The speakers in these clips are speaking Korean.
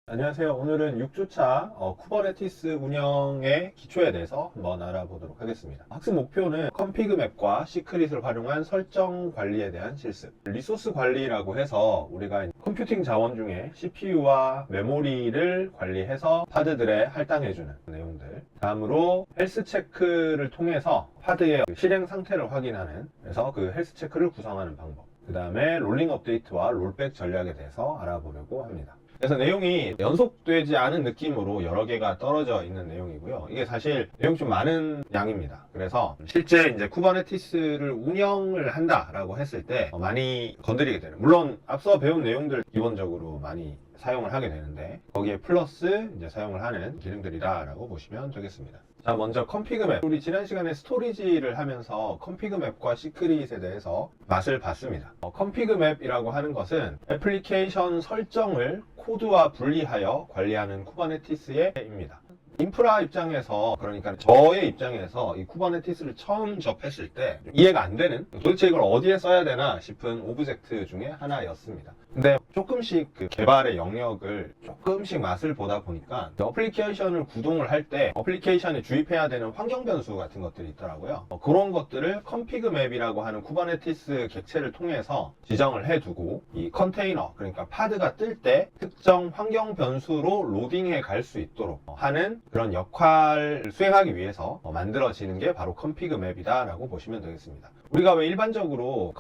안녕하세요. 오늘은 6주차 쿠버네티스 운영의 기초에 대해서 한번 알아보도록 하겠습니다. 학습 목표는 컨피그 맵과 시크릿을 활용한 설정 관리에 대한 실습. 리소스 관리라고 해서 우리가 컴퓨팅 자원 중에 CPU와 메모리를 관리해서 파드들에 할당해주는 내용들. 다음으로 헬스 체크를 통해서 파드의 실행 상태를 확인하는, 그래서 그 헬스 체크를 구성하는 방법. 그 다음에 롤링 업데이트와 롤백 전략에 대해서 알아보려고 합니다. 그래서 내용이 연속되지 않은 느낌으로 여러 개가 떨어져 있는 내용이고요. 이게 사실 내용이 좀 많은 양입니다. 그래서 실제 이제 쿠버네티스를 운영을 한다라고 했을 때 많이 건드리게 되는, 물론 앞서 배운 내용들 기본적으로 많이 사용을 하게 되는데 거기에 플러스 이제 사용을 하는 기능들이다라고 보시면 되겠습니다. 자, 먼저 컨피그 맵. 우리 지난 시간에 스토리지를 하면서 컨피그 맵과 시크릿에 대해서 맛을 봤습니다. 컨피그 맵이라고 하는 것은 애플리케이션 설정을 코드와 분리하여 관리하는 쿠버네티스의 입니다. 인프라 입장에서, 그러니까 저의 입장에서 이 쿠버네티스를 처음 접했을 때 이해가 안 되는, 도대체 이걸 어디에 써야 되나 싶은 오브젝트 중에 하나였습니다. 근데 조금씩 그 개발의 영역을 조금씩 맛을 보다 보니까 어플리케이션을 구동을 할 때 어플리케이션에 주입해야 되는 환경 변수 같은 것들이 있더라고요. 그런 것들을 컨피그 맵이라고 하는 쿠버네티스 객체를 통해서 지정을 해두고 이 컨테이너, 그러니까 파드가 뜰 때 특정 환경 변수로 로딩해 갈 수 있도록 하는 그런 역할을 수행하기 위해서 만들어지는 게 바로 컨피그 맵이다 라고 보시면 되겠습니다. 우리가 왜 일반적으로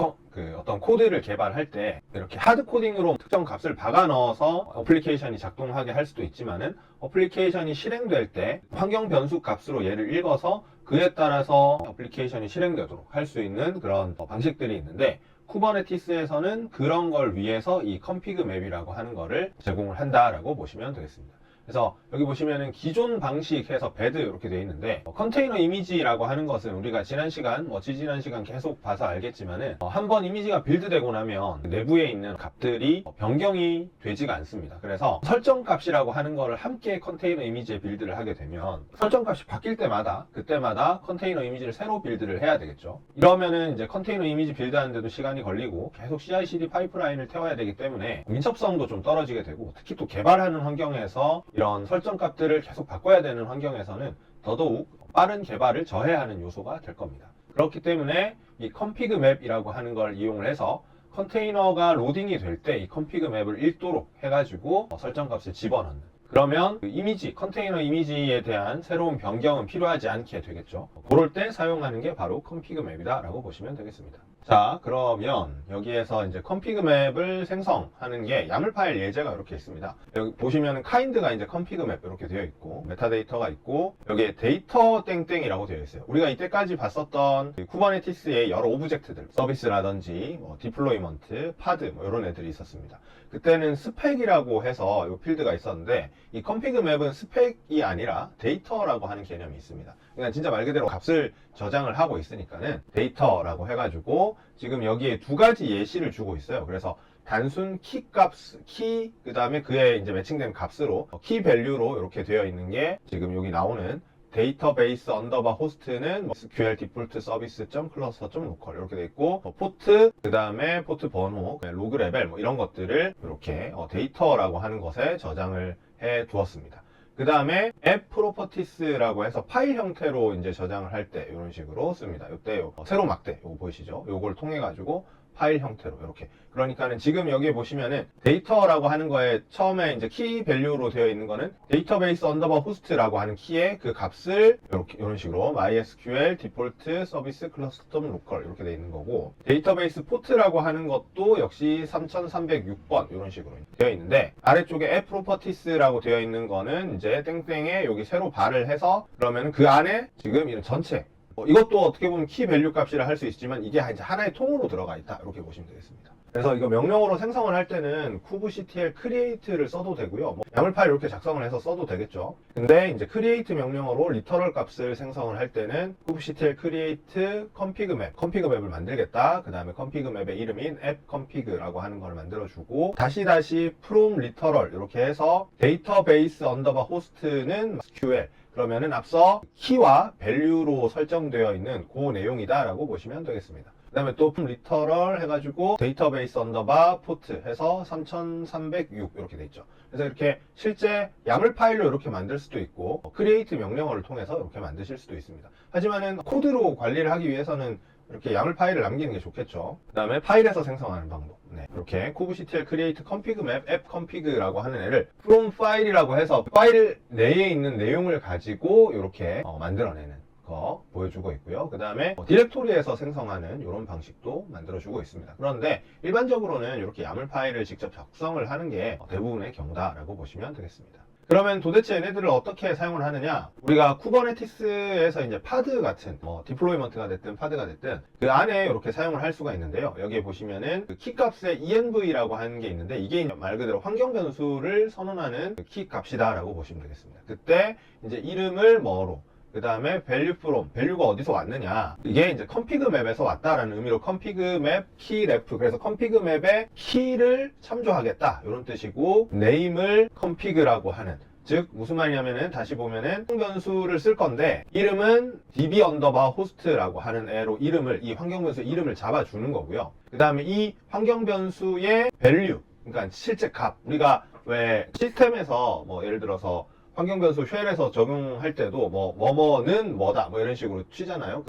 어떤 코드를 개발할 때 이렇게 하드 코딩으로 특정 값을 박아 넣어서 어플리케이션이 작동하게 할 수도 있지만은 어플리케이션이 실행될 때 환경 변수 값으로 얘를 읽어서 그에 따라서 어플리케이션이 실행되도록 할 수 있는 그런 방식들이 있는데, 쿠버네티스에서는 그런 걸 위해서 이 컨피그 맵이라고 하는 거를 제공을 한다라고 보시면 되겠습니다. 그래서 여기 보시면은 기존 방식해서 배드 이렇게 되어 있는데, 컨테이너 이미지라고 하는 것은 우리가 지난 시간, 지지난 시간 계속 봐서 알겠지만은 한번 이미지가 빌드되고 나면 내부에 있는 값들이 변경이 되지가 않습니다. 그래서 설정 값이라고 하는 거를 함께 컨테이너 이미지에 빌드를 하게 되면 설정 값이 바뀔 때마다 그때마다 컨테이너 이미지를 새로 빌드를 해야 되겠죠. 이러면은 이제 컨테이너 이미지 빌드하는데도 시간이 걸리고 계속 CI/CD 파이프라인을 태워야 되기 때문에 민첩성도 좀 떨어지게 되고, 특히 또 개발하는 환경에서 이런 설정 값들을 계속 바꿔야 되는 환경에서는 더더욱 빠른 개발을 저해하는 요소가 될 겁니다. 그렇기 때문에 이 컨피그 맵이라고 하는 걸 이용을 해서 컨테이너가 로딩이 될 때 이 컨피그 맵을 읽도록 해가지고 설정 값을 집어넣는, 그러면 그 이미지, 컨테이너 이미지에 대한 새로운 변경은 필요하지 않게 되겠죠. 그럴 때 사용하는 게 바로 컨피그 맵이다 라고 보시면 되겠습니다. 자, 그러면 여기에서 이제 컨피그 맵을 생성하는 게 야물 파일 예제가 이렇게 있습니다. 여기 보시면 kind가 이제 컨피그 맵 이렇게 되어 있고, 메타데이터가 있고, 여기에 데이터 땡땡이라고 되어 있어요. 우리가 이때까지 봤었던 쿠버네티스의 여러 오브젝트들, 서비스라든지 디플로이먼트, 파드 이런 애들이 있었습니다. 그때는 스펙이라고 해서 이 필드가 있었는데, 이 컨피그 맵은 스펙이 아니라 데이터라고 하는 개념이 있습니다. 그러니까 진짜 말 그대로 값을 저장을 하고 있으니까는 데이터라고 해가지고 지금 여기에 두 가지 예시를 주고 있어요. 그래서 단순 키 값, 그 다음에 그에 이제 매칭된 값으로 키 밸류로 이렇게 되어 있는 게 지금 여기 나오는 데이터베이스 언더바 호스트는 SQL 디폴트 서비스 클러스터 로컬 이렇게 돼 있고, 포트, 그 다음에 포트 번호, 로그 레벨 이런 것들을 이렇게 데이터라고 하는 것에 저장을 해 두었습니다. 그 다음에 앱 프로퍼티스라고 해서 파일 형태로 이제 저장을 할 때 이런 식으로 씁니다. 이때 세로 막대 요거 보이시죠? 요걸 통해 가지고 파일 형태로 이렇게. 그러니까는 지금 여기에 보시면은 데이터라고 하는 거에 처음에 이제 키 밸류로 되어 있는 거는 데이터베이스 언더바 호스트라고 하는 키의 그 값을 이렇게 이런 식으로 MySQL 디폴트 서비스 클러스터 로컬 이렇게 되어 있는 거고, 데이터베이스 포트라고 하는 것도 역시 3306번 이런 식으로 되어 있는데, 아래쪽에 앱 프로퍼티스라고 되어 있는 거는 이제 땡땡에 여기 새로 발을 해서, 그러면 그 안에 지금 이런 전체 이것도 어떻게 보면 키 밸류 값이라 할 수 있지만 이게 이제 하나의 통으로 들어가 있다 이렇게 보시면 되겠습니다. 그래서 이거 명령어로 생성을 할 때는 kubectl create를 써도 되고요. 야물 파일 이렇게 작성을 해서 써도 되겠죠. 근데 이제 create 명령어로 리터럴 값을 생성을 할 때는 kubectl create config map, config 맵을 만들겠다. 그 다음에 config 맵의 이름인 appconfig라고 하는 걸 만들어주고, 다시 from literal 이렇게 해서 database underbar host는 SQL, 그러면은 앞서 키와 밸류로 설정되어 있는 그 내용이다 라고 보시면 되겠습니다. 다음에 또 리터럴 해가지고 데이터베이스 언더바 포트 해서 3306 이렇게 돼 있죠. 그래서 이렇게 실제 야물 파일로 이렇게 만들 수도 있고 크리에이트 명령어를 통해서 이렇게 만드실 수도 있습니다. 하지만은 코드로 관리를 하기 위해서는 이렇게 야물 파일을 남기는 게 좋겠죠. 그 다음에 파일에서 생성하는 방법. 네, 이렇게 kubectl create config map app config라고 하는 애를 from file이라고 해서 파일 내에 있는 내용을 가지고 이렇게 만들어내는 거 보여주고 있고요. 그 다음에 디렉토리에서 생성하는 이런 방식도 만들어주고 있습니다. 그런데 일반적으로는 이렇게 야물 파일을 직접 작성을 하는 게 대부분의 경우다라고 보시면 되겠습니다. 그러면 도대체 얘네들을 어떻게 사용을 하느냐? 우리가 쿠버네티스에서 이제 파드 같은 디플로이먼트가 됐든 파드가 됐든 그 안에 이렇게 사용을 할 수가 있는데요. 여기에 보시면은 그 키 값에 env라고 하는 게 있는데 이게 말 그대로 환경 변수를 선언하는 키 값이다라고 보시면 되겠습니다. 그때 이제 이름을 뭐로 그 다음에 value from, value가 어디서 왔느냐. 이게 이제 config map에서 왔다라는 의미로 config map key ref. 그래서 config map의 키를 참조하겠다. 이런 뜻이고, name을 config라고 하는. 즉, 무슨 말이냐면은, 다시 보면은, 변수를 쓸 건데, 이름은 db underbar host라고 하는 애로 이 환경 변수 이름을 잡아주는 거고요. 그 다음에 이 환경 변수의 value. 그러니까 실제 값. 우리가 왜 시스템에서 예를 들어서 환경 변수 쉘에서 적용할 때도 뭐뭐는 뭐다 이런 식으로 치잖아요.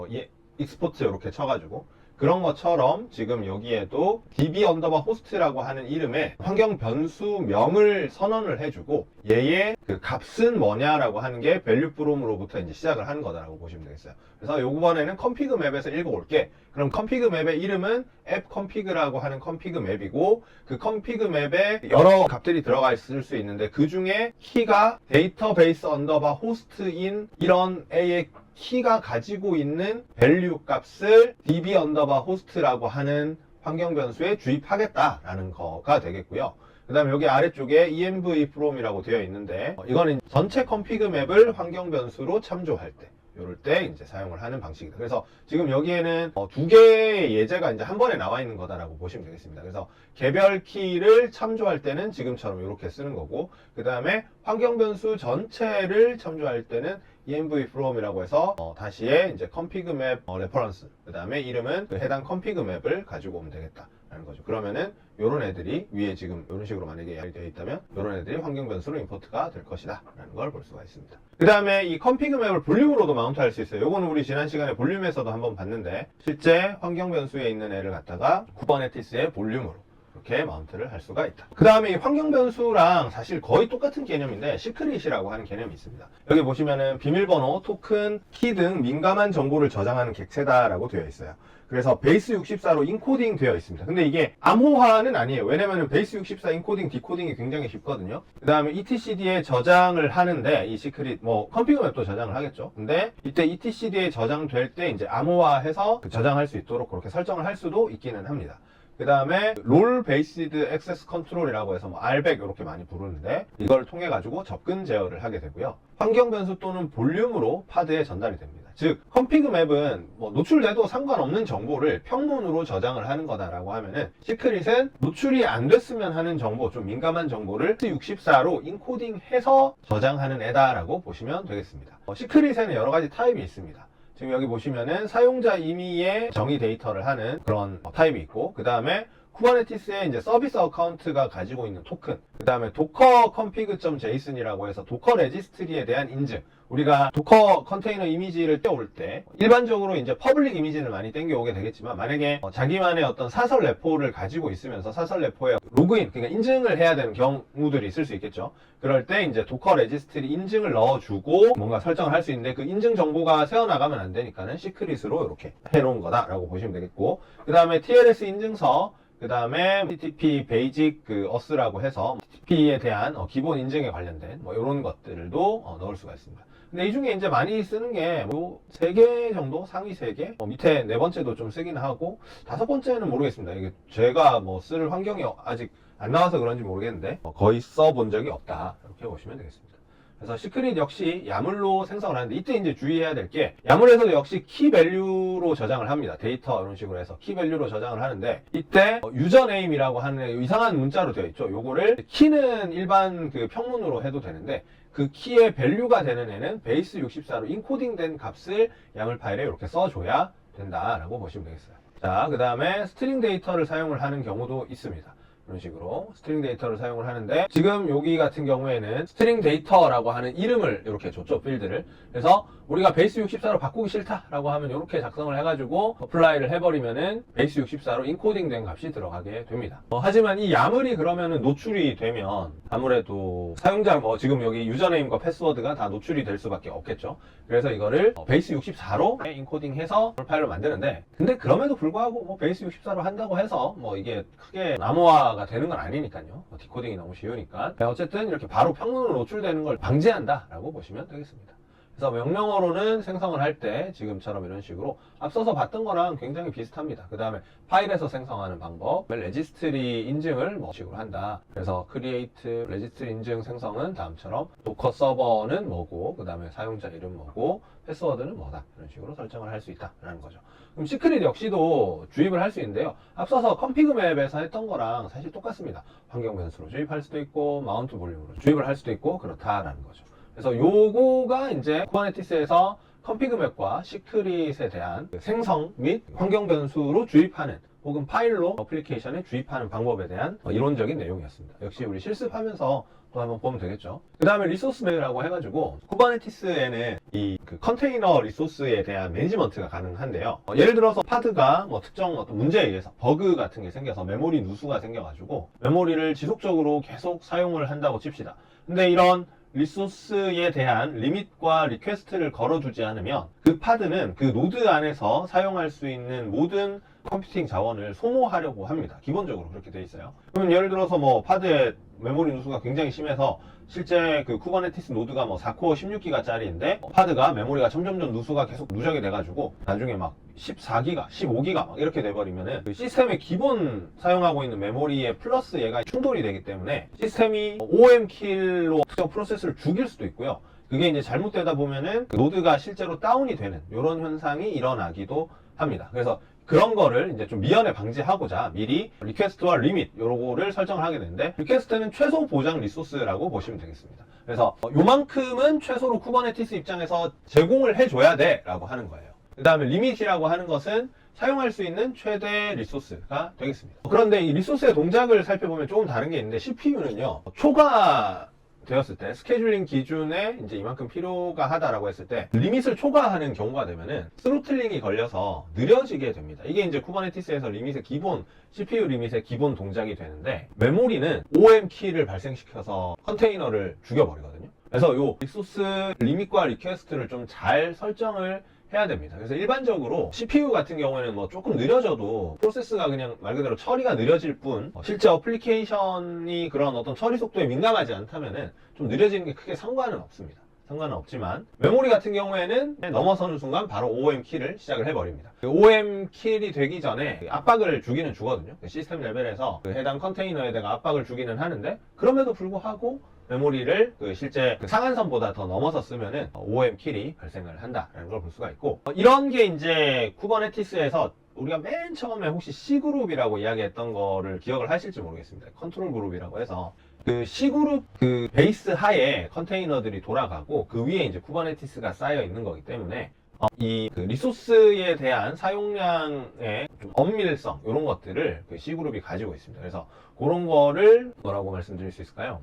익스포트 이렇게 쳐가지고 그런 것처럼 지금 여기에도 db underbar host라고 하는 이름에 환경 변수명을 선언을 해주고 얘의 그 값은 뭐냐라고 하는 게 value from으로부터 이제 시작을 하는 거다라고 보시면 되겠어요. 그래서 요번에는 config map에서 읽어볼게. 그럼 config map의 이름은 app config라고 하는 config map이고 그 config map에 여러 값들이 들어가 있을 수 있는데 그 중에 키가 database underbar host인 이런 A의 키가 가지고 있는 value 값을 db underbar host라고 하는 환경 변수에 주입하겠다라는 거가 되겠고요. 그 다음에 여기 아래쪽에 env from이라고 되어 있는데 이거는 전체 config map을 환경 변수로 참조할 때 이럴 때 이제 사용을 하는 방식이다. 그래서 지금 여기에는 두 개의 예제가 이제 한 번에 나와 있는 거다라고 보시면 되겠습니다. 그래서 개별 키를 참조할 때는 지금처럼 이렇게 쓰는 거고, 그 다음에 환경 변수 전체를 참조할 때는 env from이라고 해서 다시의 이제 config map reference, 그 다음에 이름은 그 해당 config map을 가지고 오면 되겠다라는 거죠. 그러면은 요런 애들이 위에 지금 이런 식으로 만약에 되어 있다면 요런 애들이 환경 변수로 임포트가 될 것이다 라는 걸 볼 수가 있습니다. 그 다음에 이 config map을 볼륨으로도 마운트 할 수 있어요. 요거는 우리 지난 시간에 볼륨에서도 한번 봤는데 실제 환경 변수에 있는 애를 갖다가 쿠버네티스의 볼륨으로 이렇게 마운트를 할 수가 있다. 그 다음에 이 환경 변수랑 사실 거의 똑같은 개념인데 시크릿이라고 하는 개념이 있습니다. 여기 보시면은 비밀번호, 토큰, 키 등 민감한 정보를 저장하는 객체다라고 되어 있어요. 그래서 베이스 64로 인코딩 되어 있습니다. 근데 이게 암호화는 아니에요. 왜냐면은 베이스 64 인코딩, 디코딩이 굉장히 쉽거든요. 그 다음에 etcd에 저장을 하는데 이 시크릿, config map도 저장을 하겠죠. 근데 이때 etcd에 저장될 때 이제 암호화해서 저장할 수 있도록 그렇게 설정을 할 수도 있기는 합니다. 그 다음에 롤 베이스드 액세스 컨트롤이라고 해서 RBAC 이렇게 많이 부르는데 이걸 통해 가지고 접근 제어를 하게 되고요. 환경 변수 또는 볼륨으로 파드에 전달이 됩니다. 즉 config map은 노출돼도 상관없는 정보를 평문으로 저장을 하는 거다라고 하면은 시크릿은 노출이 안 됐으면 하는 정보, 좀 민감한 정보를 64로 인코딩해서 저장하는 애다라고 보시면 되겠습니다. 시크릿에는 여러 가지 타입이 있습니다. 지금 여기 보시면은 사용자 임의의 정의 데이터를 하는 그런 타입이 있고, 그 다음에 쿠버네티스의 이제 서비스 어카운트가 가지고 있는 토큰, 그 다음에 docker config.json이라고 해서 도커 레지스트리에 대한 인증. 우리가 도커 컨테이너 이미지를 떼올 때 일반적으로 이제 퍼블릭 이미지를 많이 땡겨오게 되겠지만 만약에 자기만의 어떤 사설 레포를 가지고 있으면서 사설 레포에 로그인, 그러니까 인증을 해야 되는 경우들이 있을 수 있겠죠. 그럴 때 이제 도커 레지스트리 인증을 넣어주고 뭔가 설정을 할 수 있는데 그 인증 정보가 새어나가면 안 되니까는 시크릿으로 이렇게 해놓은 거다라고 보시면 되겠고, 그 다음에 TLS 인증서, 그 다음에 HTTP 베이직 어스라고 해서 HTTP에 대한 기본 인증에 관련된 이런 것들도 넣을 수가 있습니다. 근데 이 중에 이제 많이 쓰는 게 3개 정도, 상위 3개, 밑에 4번째도 좀 쓰긴 하고 5번째는 모르겠습니다. 이게 제가 쓸 환경이 아직 안 나와서 그런지 모르겠는데 거의 써본 적이 없다, 이렇게 보시면 되겠습니다. 그래서 시크릿 역시 야물로 생성을 하는데 이때 이제 주의해야 될 게 야물에서도 역시 키 밸류로 저장을 합니다. 데이터 이런 식으로 해서 키 밸류로 저장을 하는데 이때 유저네임이라고 하는 이상한 문자로 되어 있죠. 요거를 키는 일반 평문으로 해도 되는데 그 키의 밸류가 되는 애는 베이스 64로 인코딩된 값을 야물 파일에 이렇게 써줘야 된다라고 보시면 되겠어요. 자, 그 다음에 스트링 데이터를 사용을 하는 경우도 있습니다. 이런 식으로 스트링 데이터를 사용을 하는데, 지금 여기 같은 경우에는 스트링 데이터라고 하는 이름을 이렇게 줬죠, 필드를. 그래서 우리가 베이스 64로 바꾸기 싫다라고 하면 이렇게 작성을 해가지고 어플라이를 해버리면은 베이스 64로 인코딩 된 값이 들어가게 됩니다. 하지만 이 야물이 그러면은 노출이 되면 아무래도 사용자 지금 여기 유저네임과 패스워드가 다 노출이 될 수밖에 없겠죠. 그래서 이거를 베이스 64로 인코딩해서 파일을 만드는데, 근데 그럼에도 불구하고 베이스 64로 한다고 해서 이게 크게 암호화가 되는 건 아니니까요. 디코딩이 너무 쉬우니까. 어쨌든 이렇게 바로 평문으로 노출되는 걸 방지한다라고 보시면 되겠습니다. 그래서 명령어로는 생성을 할 때 지금처럼 이런 식으로 앞서서 봤던 거랑 굉장히 비슷합니다. 그 다음에 파일에서 생성하는 방법, 레지스트리 인증을 식으로 한다. 그래서 create 레지스트리 인증 생성은 다음처럼 도커 서버는 뭐고, 그 다음에 사용자 이름 뭐고, 패스워드는 뭐다. 이런 식으로 설정을 할 수 있다라는 거죠. 그럼 시크릿 역시도 주입을 할 수 있는데요. 앞서서 컴피그 맵에서 했던 거랑 사실 똑같습니다. 환경 변수로 주입할 수도 있고, 마운트 볼륨으로 주입을 할 수도 있고, 그렇다라는 거죠. 그래서 요거가 이제 쿠버네티스에서 컴피그 맵과 시크릿에 대한 생성 및 환경 변수로 주입하는, 혹은 파일로 어플리케이션에 주입하는 방법에 대한 이론적인 내용이었습니다. 역시 우리 실습하면서 또 한번 보면 되겠죠. 그 다음에 리소스 매라고 해가지고 쿠버네티스에는 이 컨테이너 리소스에 대한 매니지먼트가 가능한데요. 예를 들어서 파드가 특정 어떤 문제에 의해서 버그 같은 게 생겨서 메모리 누수가 생겨가지고 메모리를 지속적으로 계속 사용을 한다고 칩시다. 근데 이런 리소스에 대한 리밋과 리퀘스트를 걸어두지 않으면 그 파드는 그 노드 안에서 사용할 수 있는 모든 컴퓨팅 자원을 소모하려고 합니다. 기본적으로 그렇게 돼 있어요. 그러면 예를 들어서 파드에 메모리 누수가 굉장히 심해서 실제 그 쿠버네티스 노드가 4코어 16기가짜리인데 파드가 메모리가 점점점 누수가 계속 누적이 돼가지고 나중에 14기가, 15기가 이렇게 돼버리면은 그 시스템의 기본 사용하고 있는 메모리에 플러스 얘가 충돌이 되기 때문에 시스템이 OM킬로 특정 프로세스를 죽일 수도 있고요. 그게 이제 잘못되다 보면은 그 노드가 실제로 다운이 되는 이런 현상이 일어나기도 합니다. 그래서 그런 거를 이제 좀 미연에 방지하고자 미리 리퀘스트와 리밋 요거를 설정을 하게 되는데, 리퀘스트는 최소 보장 리소스라고 보시면 되겠습니다. 그래서 요만큼은 최소로 쿠버네티스 입장에서 제공을 해줘야 돼 라고 하는 거예요. 그 다음에 리밋이라고 하는 것은 사용할 수 있는 최대 리소스가 되겠습니다. 그런데 이 리소스의 동작을 살펴보면 조금 다른 게 있는데, CPU는요 초과 되었을 때, 스케줄링 기준에 이제 이만큼 필요가 하다라고 했을 때 리밋을 초과하는 경우가 되면은 스로틀링이 걸려서 느려지게 됩니다. 이게 이제 쿠버네티스에서 리밋의 기본, CPU 리밋의 기본 동작이 되는데, 메모리는 OM 키를 발생시켜서 컨테이너를 죽여버리거든요. 그래서 요 리소스 리밋과 리퀘스트를 좀 잘 설정을 해야 됩니다. 그래서 일반적으로 CPU 같은 경우에는 조금 느려져도 프로세스가 그냥 말 그대로 처리가 느려질 뿐, 실제 어플리케이션이 그런 어떤 처리 속도에 민감하지 않다면은 좀 느려지는 게 크게 상관은 없습니다. 상관은 없지만 메모리 같은 경우에는 넘어서는 순간 바로 OM킬을 시작을 해버립니다. OM킬이 되기 전에 압박을 주기는 주거든요. 시스템 레벨에서 그 해당 컨테이너에다가 압박을 주기는 하는데, 그럼에도 불구하고 메모리를 실제 상한선보다 더 넘어서 쓰면은 OM킬이 발생을 한다라는 걸 볼 수가 있고, 이런 게 이제 쿠버네티스에서 우리가 맨 처음에 혹시 C그룹이라고 이야기했던 거를 기억을 하실지 모르겠습니다. 컨트롤 그룹이라고 해서 그 C그룹 그 베이스 하에 컨테이너들이 돌아가고 그 위에 이제 쿠버네티스가 쌓여 있는 거기 때문에 이 그 리소스에 대한 사용량의 좀 엄밀성 이런 것들을 그 C그룹이 가지고 있습니다. 그래서 그런 거를 뭐라고 말씀드릴 수 있을까요?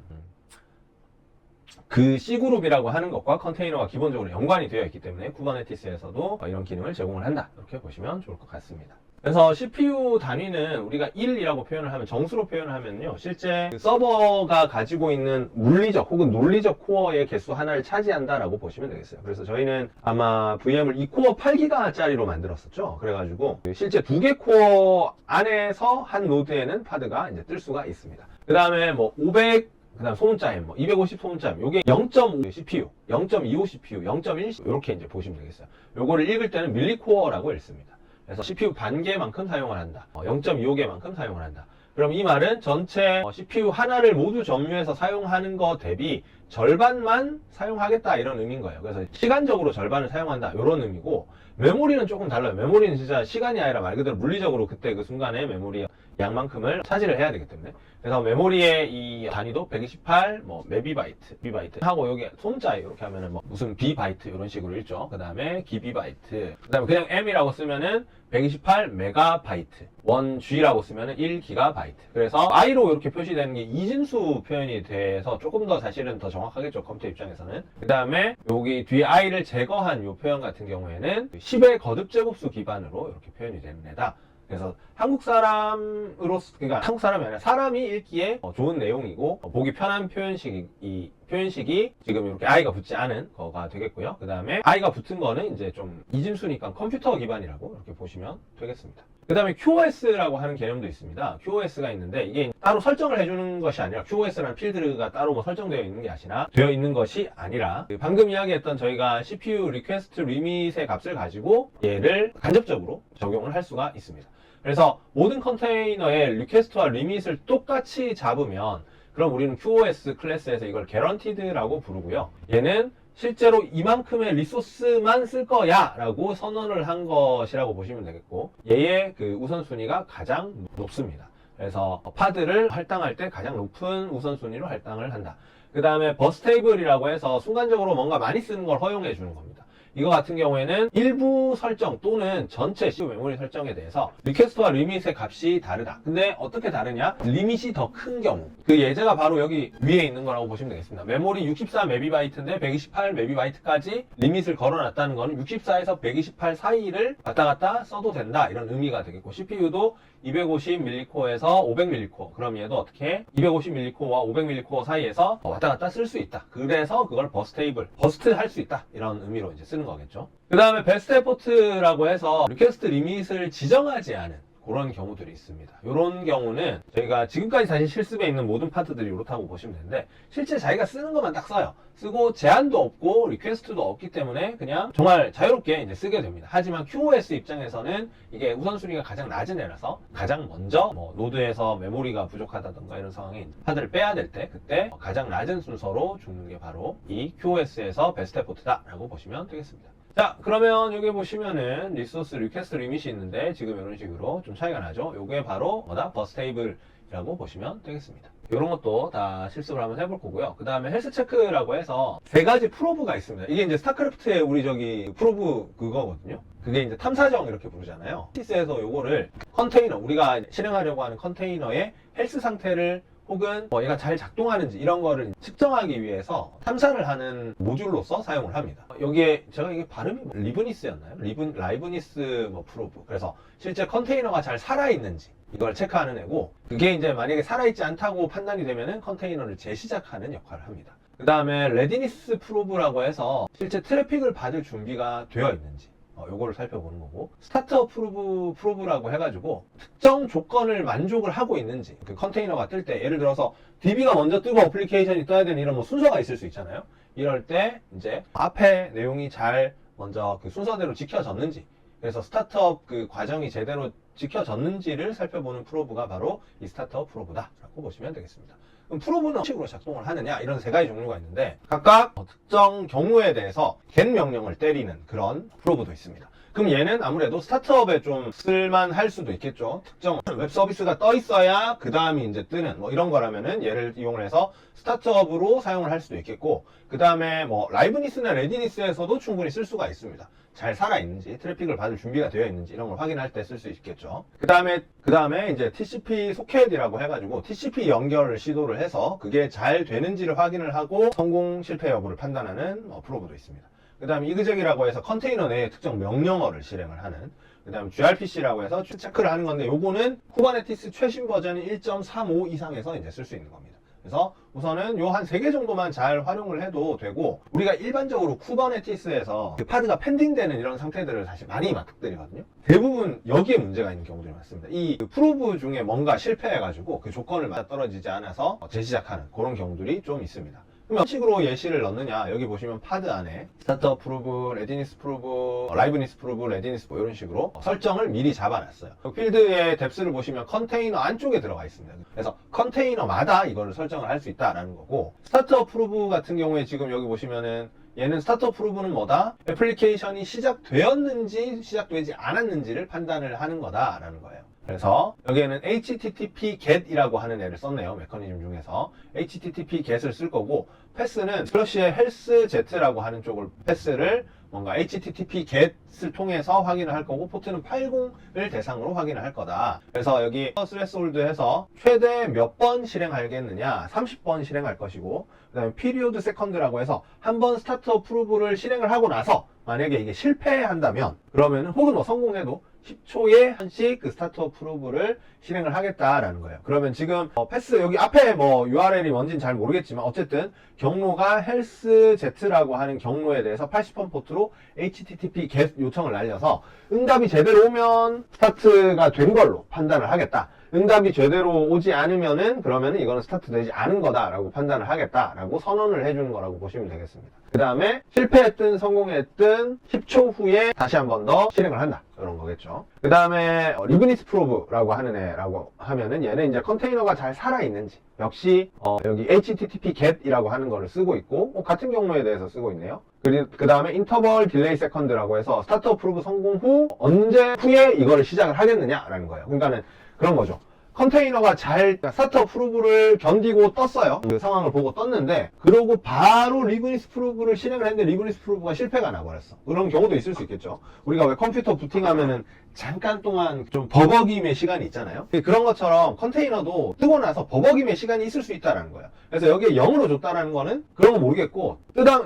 그 C그룹이라고 하는 것과 컨테이너가 기본적으로 연관이 되어 있기 때문에 쿠버네티스에서도 이런 기능을 제공을 한다, 이렇게 보시면 좋을 것 같습니다. 그래서 CPU 단위는 우리가 1이라고 표현을 하면, 정수로 표현을 하면요, 실제 그 서버가 가지고 있는 물리적 혹은 논리적 코어의 개수 하나를 차지한다라고 보시면 되겠어요. 그래서 저희는 아마 VM을 2코어 8기가짜리로 만들었었죠. 그래가지고 실제 2개 코어 안에서 한 노드에는 파드가 이제 뜰 수가 있습니다. 그 다음에 500, 그 다음 소문자임, 250 소문자임, 요게 0.5 CPU, 0.25 CPU, 0.1 CPU, 이렇게 이제 보시면 되겠어요. 요거를 읽을 때는 밀리코어라고 읽습니다. 그래서 CPU 반 개만큼 사용을 한다. 0.25개만큼 사용을 한다. 그럼 이 말은 전체 CPU 하나를 모두 점유해서 사용하는 것 대비 절반만 사용하겠다, 이런 의미인 거예요. 그래서 시간적으로 절반을 사용한다, 이런 의미고, 메모리는 조금 달라요. 메모리는 진짜 시간이 아니라 말 그대로 물리적으로 그때 그 순간에 메모리에 양만큼을 차지를 해야 되기 때문에. 그래서 메모리의 이 단위도 128 메비바이트, 비바이트 하고 여기 소문자에 이렇게 하면은 무슨 비바이트 이런 식으로 읽죠. 그 다음에 기비바이트. 그 다음에 그냥 M이라고 쓰면은 128 메가바이트. 1G라고 쓰면은 1기가바이트. 그래서 I로 이렇게 표시되는 게 이진수 표현이 돼서 조금 더 사실은 더 정확하겠죠. 컴퓨터 입장에서는. 그 다음에 여기 뒤에 I를 제거한 이 표현 같은 경우에는 10의 거듭 제곱수 기반으로 이렇게 표현이 되는 애다. 그래서 한국 사람으로서, 그러니까 한국 사람이 아니라 사람이 읽기에 좋은 내용이고 보기 편한 표현식이, 이 표현식이 지금 이렇게 I가 붙지 않은 거가 되겠고요. 그 다음에 I가 붙은 거는 이제 좀 이진수니까 컴퓨터 기반이라고 이렇게 보시면 되겠습니다. 그 다음에 QoS라고 하는 개념도 있습니다. QoS가 있는데 이게 따로 설정을 해주는 것이 아니라 QoS라는 필드가 따로 설정되어 있는 게 아니라 방금 이야기했던 저희가 CPU 리퀘스트 리밋의 값을 가지고 얘를 간접적으로 적용을 할 수가 있습니다. 그래서 모든 컨테이너의 리퀘스트와 리밋을 똑같이 잡으면 그럼 우리는 QoS 클래스에서 이걸 guaranteed라고 부르고요. 얘는 실제로 이만큼의 리소스만 쓸 거야 라고 선언을 한 것이라고 보시면 되겠고, 얘의 그 우선순위가 가장 높습니다. 그래서 파드를 할당할 때 가장 높은 우선순위로 할당을 한다. 그 다음에 버스테이블이라고 해서 순간적으로 뭔가 많이 쓰는 걸 허용해 주는 겁니다. 이거 같은 경우에는 일부 설정 또는 전체 CPU 메모리 설정에 대해서 리퀘스트와 리밋의 값이 다르다. 근데 어떻게 다르냐? 리밋이 더 큰 경우. 그 예제가 바로 여기 위에 있는 거라고 보시면 되겠습니다. 메모리 64 메비바이트인데 128 메비바이트까지 리밋을 걸어놨다는 거는 64에서 128 사이를 왔다 갔다 써도 된다. 이런 의미가 되겠고, CPU도 250 밀리코어에서 500 밀리코어. 그럼 얘도 어떻게 250 밀리코어와 500 밀리코어 사이에서 왔다 갔다 쓸 수 있다. 그래서 그걸 버스테이블, 버스트 할 수 있다. 이런 의미로 이제 쓰는 거겠죠. 그 다음에 베스트 에포트라고 해서 리퀘스트 리밋을 지정하지 않은 그런 경우들이 있습니다. 이런 경우는 저희가 지금까지 사실 실습에 있는 모든 파트들이 이렇다고 보시면 되는데, 실제 자기가 쓰는 것만 딱 써요. 쓰고 제한도 없고 리퀘스트도 없기 때문에 그냥 정말 자유롭게 이제 쓰게 됩니다. 하지만 QoS 입장에서는 이게 우선순위가 가장 낮은 애라서 가장 먼저 노드에서 메모리가 부족하다던가 이런 상황에 파드를 빼야 될 때 그때 가장 낮은 순서로 주는 게 바로 이 QoS에서 베스트 에포트다라고 보시면 되겠습니다. 자, 그러면 여기 보시면은 리소스 리퀘스트 리밋이 있는데 지금 이런 식으로 좀 차이가 나죠. 요게 바로 버스테이블이라고 보시면 되겠습니다. 이런 것도 다 실습을 한번 해볼 거고요. 그 다음에 헬스 체크라고 해서 3가지 프로브가 있습니다. 이게 이제 스타크래프트의 우리 저기 프로브 그거거든요. 그게 이제 탐사정 이렇게 부르잖아요. TS에서 요거를 컨테이너, 우리가 실행하려고 하는 컨테이너의 헬스 상태를 혹은 얘가 잘 작동하는지 이런 거를 측정하기 위해서 탐사를 하는 모듈로서 사용을 합니다. 여기에 제가 이게 발음이 리브니스였나요? 라이브니스 프로브. 그래서 실제 컨테이너가 잘 살아있는지 이걸 체크하는 애고, 그게 이제 만약에 살아있지 않다고 판단이 되면은 컨테이너를 재시작하는 역할을 합니다. 그 다음에 레디니스 프로브라고 해서 실제 트래픽을 받을 준비가 되어 있는지 요거를 살펴보는 거고, 스타트업 프로브라고 해가지고 특정 조건을 만족을 하고 있는지, 그 컨테이너가 뜰 때 예를 들어서 DB가 먼저 뜨고 어플리케이션이 떠야 되는 이런 순서가 있을 수 있잖아요. 이럴 때 이제 앞에 내용이 잘 먼저 그 순서대로 지켜졌는지, 그래서 스타트업 그 과정이 제대로 지켜졌는지를 살펴보는 프로브가 바로 이 스타트업 프로브다라고 보시면 되겠습니다. 그럼 프로브는 어떤 식으로 작동을 하느냐, 이런 3가지 종류가 있는데 각각 특정 경우에 대해서 get 명령을 때리는 그런 프로브도 있습니다. 그럼 얘는 아무래도 스타트업에 좀 쓸만할 수도 있겠죠. 특정 웹 서비스가 떠 있어야 그 다음이 이제 뜨는 이런 거라면은 얘를 이용을 해서 스타트업으로 사용을 할 수도 있겠고, 그 다음에 라이브니스나 레디니스에서도 충분히 쓸 수가 있습니다. 잘 살아있는지, 트래픽을 받을 준비가 되어 있는지 이런 걸 확인할 때 쓸 수 있겠죠. 그 다음에 이제 TCP 소켓이라고 해가지고 TCP 연결을 시도를 해서 그게 잘 되는지를 확인을 하고 성공 실패 여부를 판단하는 프로브도 있습니다. 그 다음에 이그젝이라고 해서 컨테이너 내에 특정 명령어를 실행을 하는, 그 다음에 gRPC라고 해서 체크를 하는 건데, 요거는 쿠버네티스 최신 버전인 1.35 이상에서 이제 쓸 수 있는 겁니다. 그래서 우선은 요 한 3개 정도만 잘 활용을 해도 되고, 우리가 일반적으로 쿠버네티스에서 그 파드가 펜딩되는 이런 상태들을 사실 많이 맞닥뜨리거든요. 대부분 여기에 문제가 있는 경우들이 많습니다. 이 프로브 중에 뭔가 실패해가지고 그 조건을 맞아떨어지지 않아서 재시작하는 그런 경우들이 좀 있습니다. 그럼 어떤 식으로 예시를 넣느냐, 여기 보시면 파드 안에 스타트업 프로브, 레디니스 프로브, 라이브니스 프로브, 레디니스 이런 식으로 설정을 미리 잡아놨어요. 필드의 뎁스를 보시면 컨테이너 안쪽에 들어가 있습니다. 그래서 컨테이너마다 이거를 설정을 할 수 있다라는 거고, 스타트업 프로브 같은 경우에 지금 여기 보시면은 얘는 스타트업 프로브는 뭐다? 애플리케이션이 시작되었는지 시작되지 않았는지를 판단을 하는 거다라는 거예요. 그래서 여기에는 HTTP GET이라고 하는 애를 썼네요. 메커니즘 중에서 HTTP GET을 쓸 거고, 패스는 플러시의 헬스 Z라고 하는 쪽을 패스를 뭔가 HTTP GET을 통해서 확인을 할 거고, 포트는 80을 대상으로 확인을 할 거다. 그래서 여기 스레스홀드해서 최대 몇 번 실행하겠느냐, 30번 실행할 것이고, 그 다음에 피리오드 세컨드라고 해서 한 번 스타트 어프루브를 실행을 하고 나서 만약에 이게 실패한다면, 그러면은 혹은 뭐 성공해도 10초에 한씩 그 스타트 어프루브를 실행을 하겠다라는 거예요. 그러면 지금 패스 여기 앞에 뭐 URL이 뭔지는 잘 모르겠지만 어쨌든 경로가 헬스 Z라고 하는 경로에 대해서 80번 포트로 HTTP GET 요청을 날려서 응답이 제대로 오면 스타트가 된 걸로 판단을 하겠다. 응답이 제대로 오지 않으면은 그러면은 이거는 스타트 되지 않은 거다라고 판단을 하겠다라고 선언을 해주는 거라고 보시면 되겠습니다. 그 다음에 실패했든 성공했든 10초 후에 다시 한 번 더 실행을 한다. 이런 거겠죠. 그 다음에 리브니스 프로브라고 하는 애라고 하면은 얘는 이제 컨테이너가 잘 살아있는지, 역시 여기 HTTP GET이라고 하는 거를 쓰고 있고, 같은 경로에 대해서 쓰고 있네요. 그 다음에 인터벌 딜레이 세컨드라고 해서 스타트 어프루브 성공 후 언제 후에 이거를 시작을 하겠느냐라는 거예요. 그러니까는 그런 거죠. 컨테이너가 잘 스타트 어프루브를 견디고 떴어요. 그 상황을 보고 떴는데, 그러고 바로 리브니스 프로브를 실행을 했는데 리브니스 프로브가 실패가 나버렸어. 그런 경우도 있을 수 있겠죠. 우리가 왜 컴퓨터 부팅하면은 잠깐 동안 좀 버벅임의 시간이 있잖아요. 그런 것처럼 컨테이너도 뜨고 나서 버벅임의 시간이 있을 수 있다는 거예요. 그래서 여기에 0으로 줬다는 거는 그런 거 모르겠고,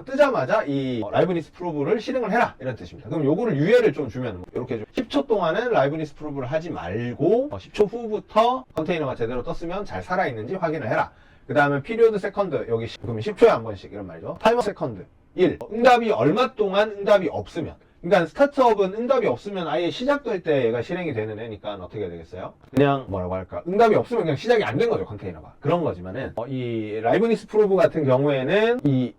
뜨자마자 이 라이브니스 프로브를 실행을 해라 이런 뜻입니다. 그럼 요거를 유예를 좀 주면 이렇게 좀 10초 동안은 라이브니스 프로브를 하지 말고 10초 후부터 컨테이너가 제대로 떴으면 잘 살아있는지 확인을 해라. 그 다음에 피리오드 세컨드, 여기 그러면 10초에 한 번씩 이런 말이죠. 타이머 세컨드 1. 응답이 얼마 동안 응답이 없으면, 그러니까 스타트업은 응답이 없으면 아예 시작될 때 얘가 실행이 되는 애니까 어떻게 되겠어요? 그냥 뭐라고 할까? 응답이 없으면 그냥 시작이 안 된 거죠, 컨테이너가. 그런 거지만은 이 라이브니스 프로브 같은 경우에는 이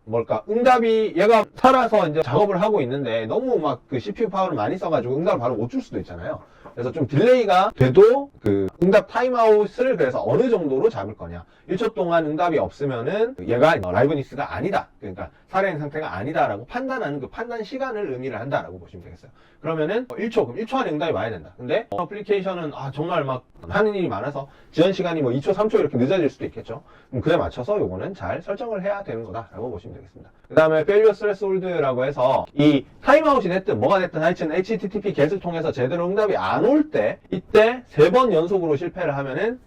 응답이 얘가 살아서 이제 작업을 하고 있는데 너무 막 그 CPU 파워를 많이 써가지고 응답을 바로 못 줄 수도 있잖아요. 그래서 좀 딜레이가 돼도 그 응답 타임아웃을 그래서 어느 정도로 잡을 거냐. 1초 동안 응답이 없으면은 얘가 라이브니스가 아니다. 그러니까 살아있는 상태가 아니다라고 판단하는 그 판단 시간을 의미를 한다라고 보시면 되겠어요. 그러면은 1초, 그럼 1초 안에 응답이 와야 된다. 근데 어플리케이션은 정말 막 하는 일이 많아서 지연 시간이 뭐 2초, 3초 이렇게 늦어질 수도 있겠죠. 그럼 그에 맞춰서 요거는 잘 설정을 해야 되는 거다라고 보시면 되겠습니다. 그 다음에 failure threshold라고 해서 이 타임아웃이 됐든 뭐가 됐든 하여튼 HTTP GET을 통해서 제대로 응답이 안 올 때, 이때 3번 연속으로 실패를 하면은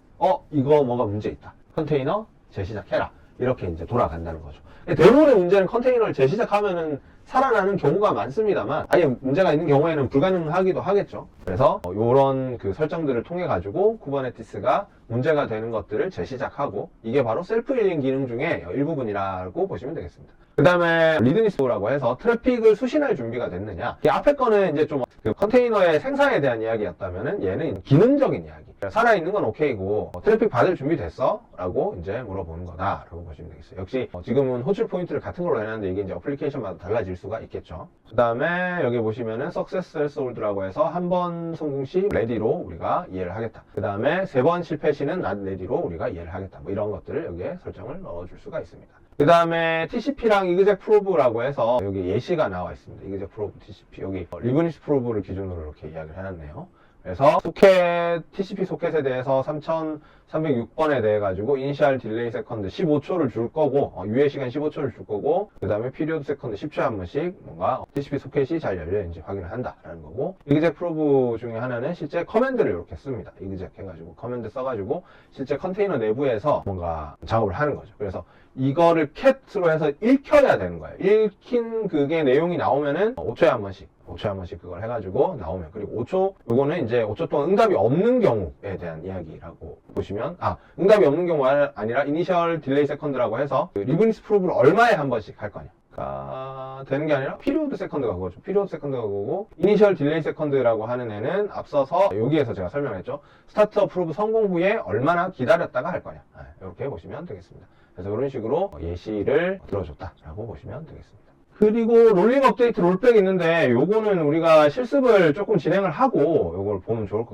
이거 뭐가 문제 있다. 컨테이너 재시작해라. 이렇게 이제 돌아간다는 거죠. 대부분의 문제는 컨테이너를 재시작하면은 살아나는 경우가 많습니다만, 아예 문제가 있는 경우에는 불가능하기도 하겠죠. 그래서 요런 그 설정들을 통해 가지고 쿠버네티스가 문제가 되는 것들을 재시작하고, 이게 바로 셀프 힐링 기능 중에 일부분이라고 보시면 되겠습니다. 그 다음에 리드니스라고 해서 트래픽을 수신할 준비가 됐느냐. 이 앞에 거는 이제 좀 그 컨테이너의 생산에 대한 이야기였다면은 얘는 기능적인 이야기. 살아있는 건 오케이고 트래픽 받을 준비 됐어? 라고 이제 물어보는 거다 라고 보시면 되겠어요. 역시 지금은 호출 포인트를 같은 걸로 해놨는데 이게 이제 어플리케이션마다 달라질 수가 있겠죠. 그 다음에 여기 보시면은 Success Threshold라고 해서 한 번 성공 시 ready로 우리가 이해를 하겠다. 그 다음에 3번 실패 시는 not ready로 우리가 이해를 하겠다. 뭐 이런 것들을 여기에 설정을 넣어줄 수가 있습니다. 그 다음에 TCP랑 exec probe라고 해서 여기 예시가 나와 있습니다. exec probe TCP. 여기 리브니스 probe를 기준으로 이렇게 이야기를 해놨네요. 그래서 소켓, TCP 소켓에 대해서 3306번에 대해 가지고 이니셜 딜레이 세컨드 15초를 줄 거고, 유예 시간 15초를 줄 거고, 그 다음에 피리오드 세컨드 10초에 한 번씩 뭔가 TCP 소켓이 잘 열려있는지 확인을 한다라는 거고, exec probe 중에 하나는 실제 커맨드를 이렇게 씁니다. exec 해가지고 커맨드 써가지고 실제 컨테이너 내부에서 뭔가 작업을 하는 거죠. 그래서 이거를 cat로 해서 읽혀야 되는 거예요. 읽힌 그게 내용이 나오면은 5초에 한 번씩 그걸 해가지고 나오면, 그리고 5초, 요거는 이제 5초 동안 응답이 없는 경우에 대한 이야기라고 보시면, 응답이 없는 경우가 아니라 이니셜 딜레이 세컨드라고 해서 그 리브니스 프로브를 얼마에 한 번씩 할 거냐. 되는 게 아니라 피리오드 세컨드가 그거죠. 피리오드 세컨드가 그거고, 이니셜 딜레이 세컨드라고 하는 애는 앞서서 여기에서 제가 설명했죠. 스타트 어프로브 성공 후에 얼마나 기다렸다가 할 거냐. 이렇게 보시면 되겠습니다. 그래서 그런 식으로 예시를 들어줬다라고 보시면 되겠습니다. 그리고 롤링 업데이트 롤백이 있는데 요거는 우리가 실습을 조금 진행을 하고 요걸 보면 좋을 것 같아요.